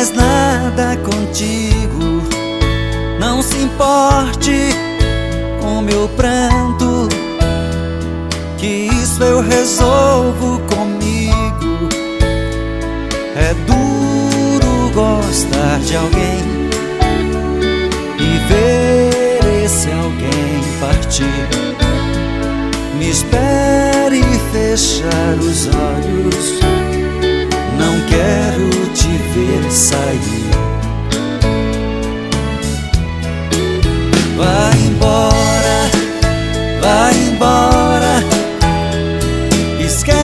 mais nada contigo. Não se importe com meu pranto, que isso eu resolvo comigo. É duro gostar de alguém e ver esse alguém partir. Me espere fechar os olhos, não quero te ver sair.